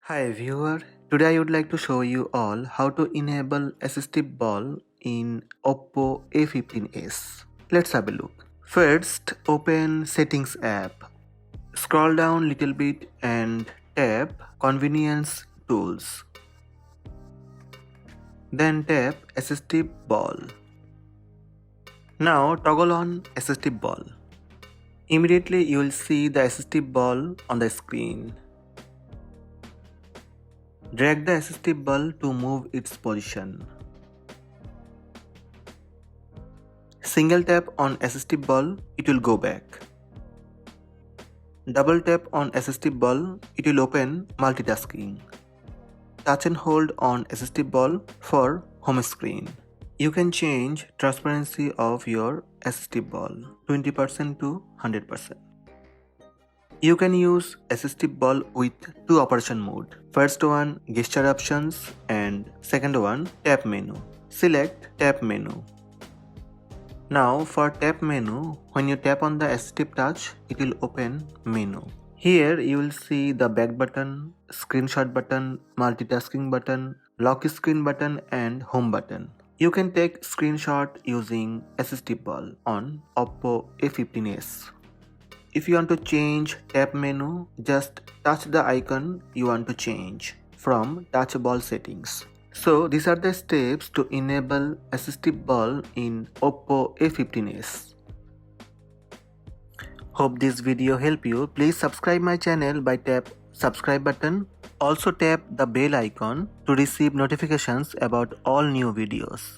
Hi viewer, today I would like to show you all how to enable Assistive Ball in OPPO A15s. Let's have a look. First, open Settings app. Scroll down little bit and tap Convenience Tools. Then tap Assistive Ball. Now toggle on Assistive Ball. Immediately you will see the Assistive Ball on the screen. Drag the assistive ball to move its position. Single tap on assistive ball, it will go back. Double tap on assistive ball, it will open multitasking. Touch and hold on assistive ball for home screen. You can change transparency of your assistive ball 20% to 100%. You can use assistive ball with two operation mode. First one gesture options and second one tap menu. Select tap menu. Now for tap menu, when you tap on the assistive touch, it will open menu. Here you will see the back button, screenshot button, multitasking button, lock screen button and home button. You can take screenshot using assistive ball on OPPO A15s. If you want to change tap menu, just touch the icon you want to change from touch ball settings. So these are the steps to enable assistive ball in OPPO A15s. Hope this video help you. Please subscribe my channel by tap subscribe button. Also tap the bell icon to receive notifications about all new videos.